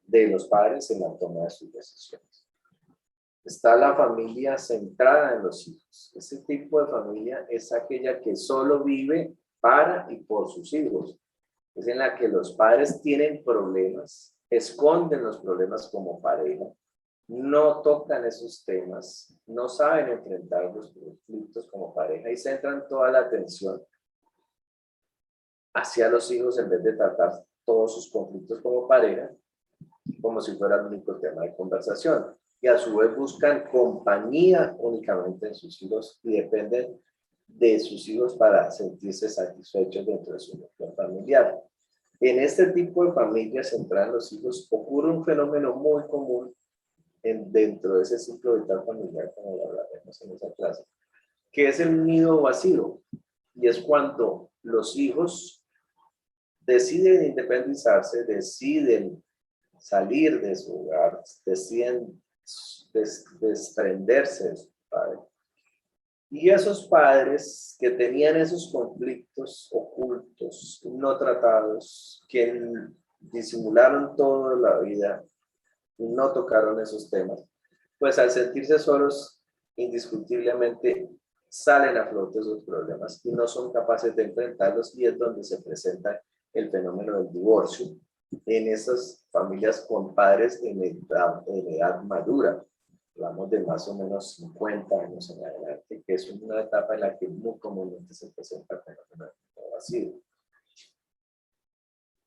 de los padres en la toma de sus decisiones. Está la familia centrada en los hijos. Ese tipo de familia es aquella que solo vive para y por sus hijos. Es en la que los padres tienen problemas, esconden los problemas como pareja, no tocan esos temas, no saben enfrentar los conflictos como pareja y centran toda la atención hacia los hijos en vez de tratar todos sus conflictos como pareja, como si fuera el único tema de conversación. Y a su vez buscan compañía únicamente en sus hijos y dependen de sus hijos para sentirse satisfechos dentro de su núcleo familiar. En este tipo de familias centradas en los hijos ocurre un fenómeno muy común dentro de ese ciclo vital familiar, como lo hablaremos en esa clase, que es el nido vacío. Y es cuando los hijos deciden independizarse, deciden salir de su hogar, deciden desprenderse de su padre. Y esos padres que tenían esos conflictos ocultos, no tratados, que disimularon toda la vida y no tocaron esos temas, pues al sentirse solos, indiscutiblemente salen a flote esos problemas y no son capaces de enfrentarlos, y es donde se presenta el fenómeno del divorcio en esas familias con padres en edad madura. Hablamos de más o menos 50 años en adelante, que es una etapa en la que muy comúnmente se presenta el fenómeno del vacío.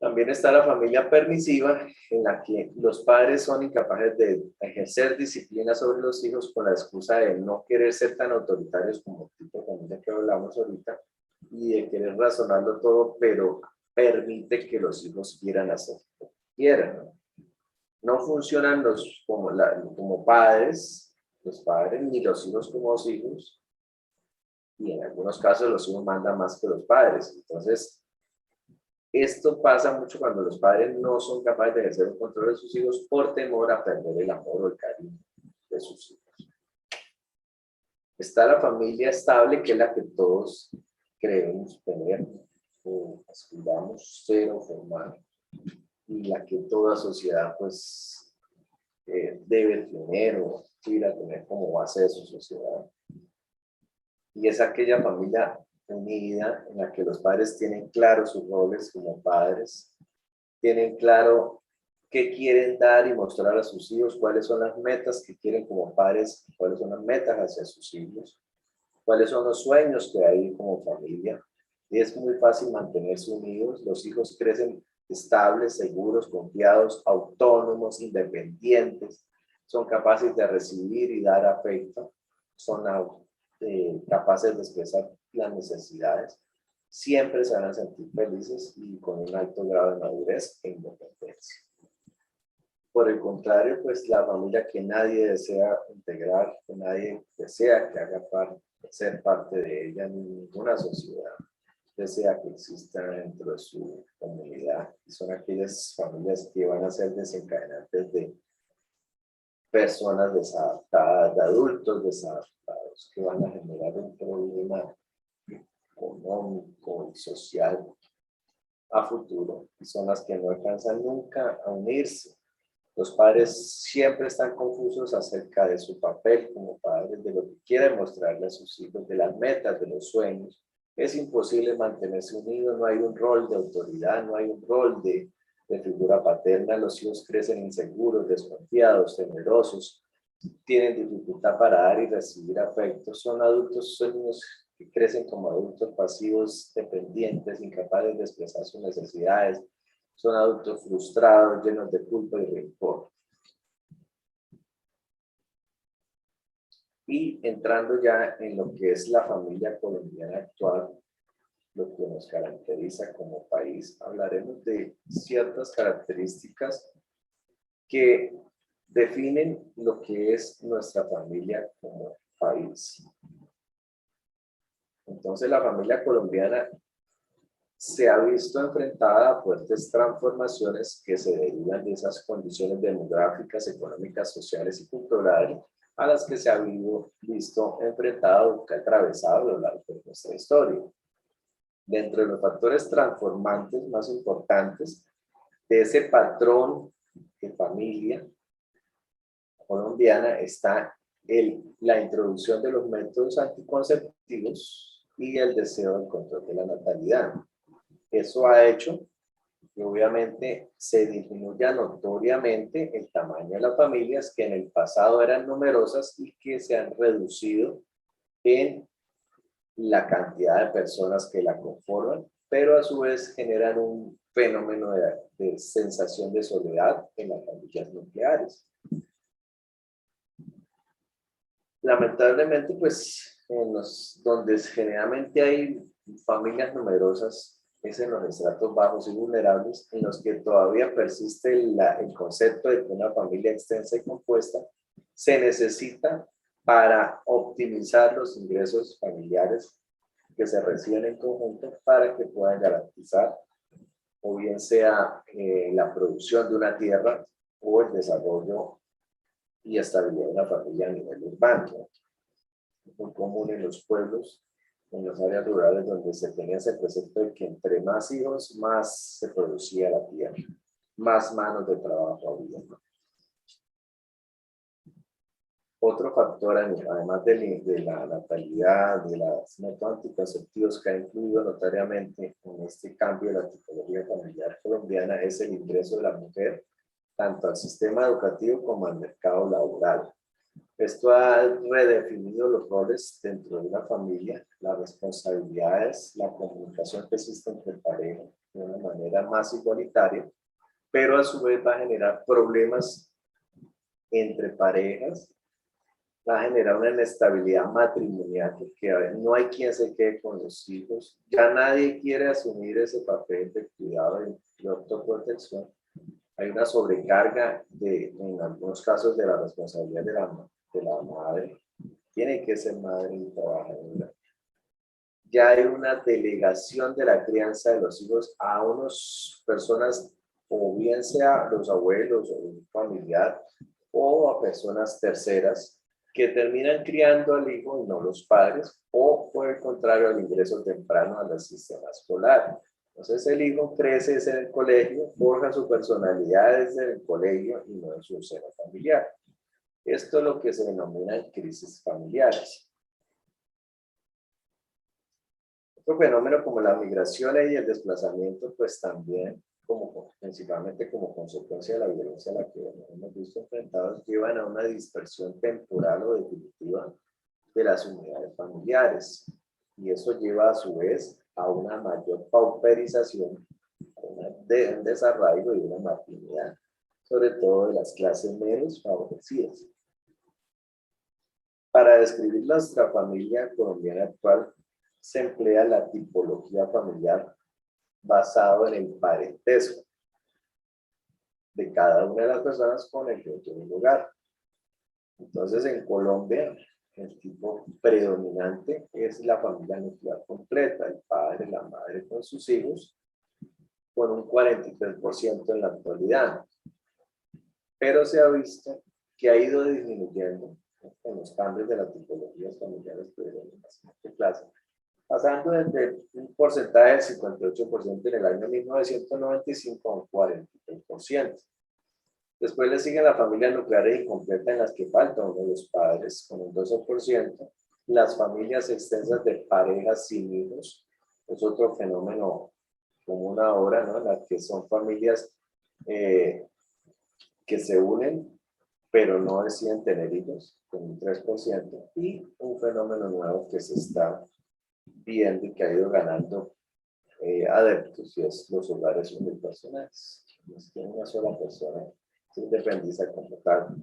También está la familia permisiva, en la que los padres son incapaces de ejercer disciplina sobre los hijos con la excusa de no querer ser tan autoritarios como el tipo de familia que hablamos ahorita, y de querer razonarlo todo, pero permite que los hijos quieran hacer lo que quieran, ¿no? No funcionan como padres, los padres, ni los hijos como los hijos, y en algunos casos los hijos mandan más que los padres. Entonces, esto pasa mucho cuando los padres no son capaces de ejercer el control de sus hijos por temor a perder el amor o el cariño de sus hijos. Está la familia estable, que es la que todos creemos tener o aspiramos ser o formar, y la que toda sociedad pues debe tener o ir a tener como base de su sociedad. Y es aquella familia unida en la que los padres tienen claro sus roles como padres, tienen claro qué quieren dar y mostrar a sus hijos, cuáles son las metas que quieren como padres, cuáles son las metas hacia sus hijos, cuáles son los sueños que hay como familia. Y es muy fácil mantenerse unidos. Los hijos crecen estables, seguros, confiados, autónomos, independientes, son capaces de recibir y dar afecto, son capaces de expresar las necesidades, siempre se van a sentir felices y con un alto grado de madurez e independencia. Por el contrario, pues la familia que nadie desea integrar, que nadie desea que haga ser parte de ella, ni ninguna sociedad desea que exista dentro de su comunidad. Y son aquellas familias que van a ser desencadenantes de personas desadaptadas, de adultos desadaptados, que van a generar un problema económico y social a futuro, y son las que no alcanzan nunca a unirse. Los padres siempre están confusos acerca de su papel como padres, de lo que quieren mostrarle a sus hijos, de las metas, de los sueños. Es imposible mantenerse unidos, no hay un rol de autoridad, no hay un rol de figura paterna. Los hijos crecen inseguros, desconfiados, temerosos, tienen dificultad para dar y recibir afectos, son niños que crecen como adultos pasivos, dependientes, incapaces de expresar sus necesidades, son adultos frustrados, llenos de culpa y rencor. Y entrando ya en lo que es la familia colombiana actual, lo que nos caracteriza como país, hablaremos de ciertas características que definen lo que es nuestra familia como país. Entonces, la familia colombiana se ha visto enfrentada a fuertes transformaciones que se derivan de esas condiciones demográficas, económicas, sociales y culturales a las que se ha visto enfrentado, que ha atravesado a lo largo de nuestra historia. Dentro de los factores transformantes más importantes de ese patrón de familia colombiana está la introducción de los métodos anticonceptivos y el deseo del control de la natalidad. Eso ha hecho que obviamente se disminuya notoriamente el tamaño de las familias que en el pasado eran numerosas y que se han reducido en la cantidad de personas que la conforman, pero a su vez generan un fenómeno de sensación de soledad en las familias nucleares. Lamentablemente, pues, donde generalmente hay familias numerosas, es en los estratos bajos y vulnerables, en los que todavía persiste el concepto de que una familia extensa y compuesta se necesita para optimizar los ingresos familiares que se reciben en conjunto para que puedan garantizar o bien sea la producción de una tierra o el desarrollo y estabilidad de una familia a nivel urbano. Es muy común en los pueblos, en las áreas rurales, donde se tenía ese precepto de que entre más hijos, más se producía la tierra, más manos de trabajo había. Otro factor, además de la natalidad, de los métodos anticonceptivos que ha influido notariamente en este cambio de la tipología familiar colombiana, es el ingreso de la mujer tanto al sistema educativo como al mercado laboral. Esto ha redefinido los roles dentro de una familia, las responsabilidades, la comunicación que existe entre parejas de una manera más igualitaria, pero a su vez va a generar problemas entre parejas, va a generar una inestabilidad matrimonial, porque a ver, no hay quien se quede con los hijos, ya nadie quiere asumir ese papel de cuidado y autoprotección. Hay una sobrecarga en algunos casos de la responsabilidad de la madre, tiene que ser madre y trabajadora. Ya hay una delegación de la crianza de los hijos a unas personas, o bien sea los abuelos o un familiar, o a personas terceras que terminan criando al hijo y no los padres, o por el contrario, el ingreso temprano al sistema escolar. Entonces el hijo crece en el colegio, forja su personalidad desde el colegio y no en su seno familiar. Esto es lo que se denomina crisis familiares. Otro fenómeno como la migración y el desplazamiento, pues también, principalmente como consecuencia de la violencia a la que hemos visto enfrentados, llevan a una dispersión temporal o definitiva de las unidades familiares. Y eso lleva a su vez a una mayor pauperización, un desarraigo y una marginalidad, sobre todo de las clases menos favorecidas. Para describir nuestra familia colombiana actual, se emplea la tipología familiar basado en el parentesco de cada una de las personas con el que tiene lugar. Entonces, en Colombia, el tipo predominante es la familia nuclear completa, el padre, la madre con sus hijos, con un 43% en la actualidad. Pero se ha visto que ha ido disminuyendo con los cambios de las tipologías familiares de la siguiente clase, pasando desde un porcentaje del 58% en el año 1995 a un 43%. Después le sigue la familia nuclear e incompleta en las que falta uno de los padres, con un 12%. Las familias extensas de parejas sin hijos es otro fenómeno común ahora, ¿no? Las que son familias que se unen, pero no deciden tener hijos, con un 3%. Y un fenómeno nuevo que se está viendo y que ha ido ganando adeptos, y es los hogares unipersonales. Tiene una sola persona, se independiza como tal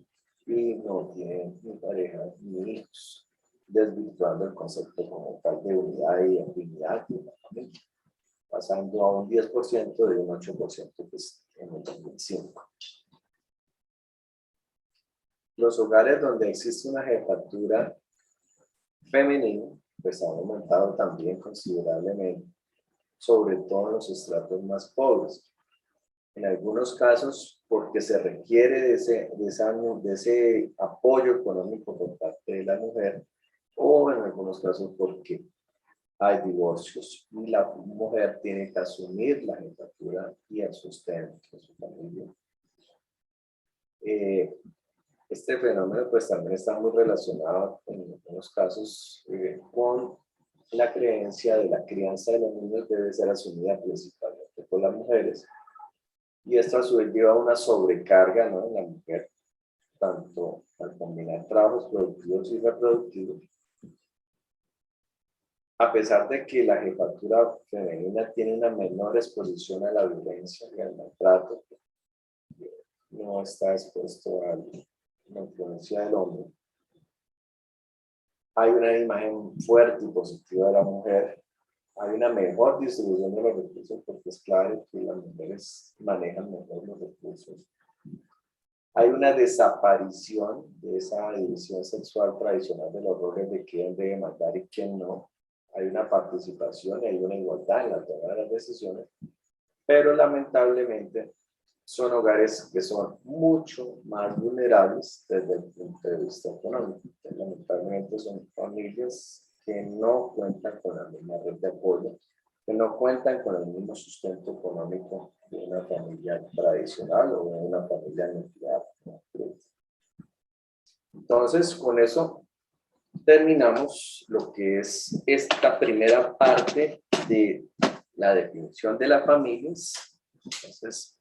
y no tiene ni pareja ni hijos, desvirtuando el concepto como tal de unidad y afinidad de la familia, pasando a un 10% de un 8% pues, en el 2005. Los hogares donde existe una jefatura femenina pues han aumentado también considerablemente, sobre todo en los estratos más pobres. En algunos casos, porque se requiere de ese apoyo económico por parte de la mujer, o en algunos casos porque hay divorcios y la mujer tiene que asumir la jefatura y el sustento de su familia. Este fenómeno pues también está muy relacionado en algunos casos con la creencia de la crianza de los niños debe ser asumida principalmente por las mujeres, y esto a su vez lleva a una sobrecarga, ¿no?, en la mujer, tanto al combinar trabajos productivos y reproductivos, a pesar de que la jefatura femenina tiene una menor exposición a la violencia y al maltrato, no está expuesto a la influencia del hombre. Hay una imagen fuerte y positiva de la mujer, hay una mejor distribución de los recursos porque es claro que las mujeres manejan mejor los recursos. Hay una desaparición de esa división sexual tradicional de los roles de quién debe mandar y quién no. Hay una participación y hay una igualdad en la toma de las decisiones, pero lamentablemente son hogares que son mucho más vulnerables desde el punto de vista económico. Lamentablemente son familias que no cuentan con la misma red de apoyo, que no cuentan con el mismo sustento económico de una familia tradicional o de una familia nuclear. Entonces, con eso terminamos lo que es esta primera parte de la definición de las familias. Entonces,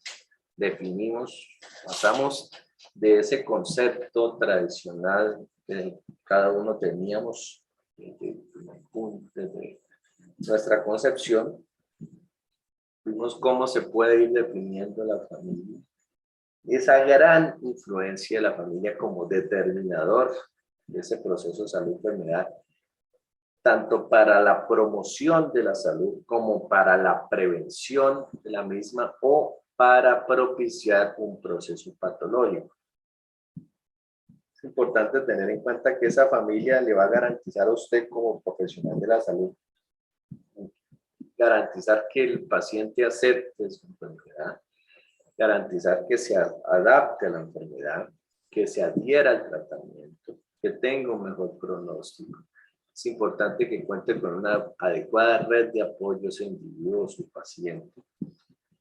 definimos, pasamos de ese concepto tradicional que cada uno teníamos desde nuestra concepción, vimos cómo se puede ir definiendo la familia. Esa gran influencia de la familia como determinador de ese proceso de salud-enfermedad, tanto para la promoción de la salud como para la prevención de la misma o para propiciar un proceso patológico. Es importante tener en cuenta que esa familia le va a garantizar a usted como profesional de la salud, garantizar que el paciente acepte su enfermedad, garantizar que se adapte a la enfermedad, que se adhiera al tratamiento, que tenga un mejor pronóstico. Es importante que cuente con una adecuada red de apoyo a ese individuo o su paciente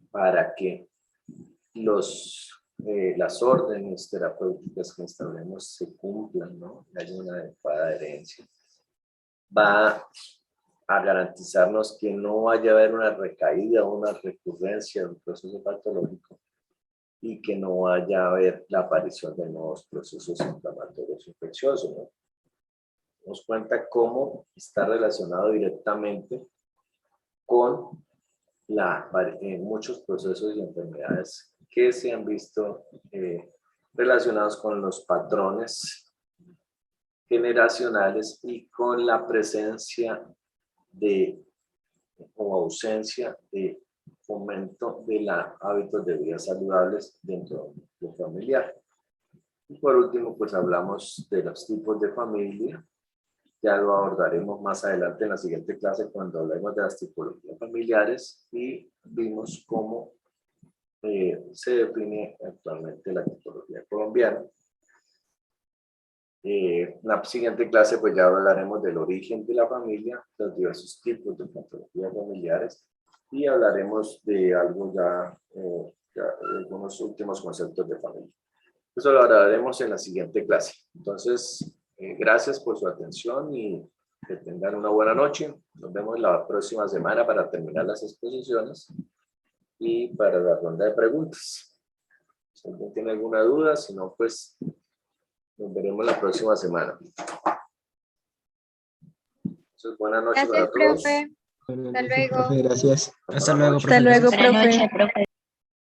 para que las órdenes terapéuticas que instauremos se cumplan, ¿no? Hay una adecuada adherencia. Va a garantizarnos que no vaya a haber una recaída o una recurrencia de un proceso patológico y que no vaya a haber la aparición de nuevos procesos inflamatorios infecciosos, ¿no? Nos cuenta cómo está relacionado directamente con muchos procesos y enfermedades que se han visto relacionados con los patrones generacionales y con la presencia o ausencia de fomento de hábitos de vida saludables dentro del familiar. Y por último, pues hablamos de los tipos de familia. Ya lo abordaremos más adelante en la siguiente clase cuando hablemos de las tipologías familiares y vimos cómo se define actualmente la tipología colombiana. En la siguiente clase pues ya hablaremos del origen de la familia, los diversos tipos de patologías familiares y hablaremos de algo algunos últimos conceptos de familia. Eso lo hablaremos en la siguiente clase. Entonces, gracias por su atención y que tengan una buena noche. Nos vemos la próxima semana para terminar las exposiciones y para la ronda de preguntas. Si alguien tiene alguna duda, si no, pues nos veremos la próxima semana. Entonces, buenas noches Gracias, para todos. profe. Buenas Hasta noches, luego. profe, gracias. Hasta Hasta luego, luego, profe. Buenas noches, profe.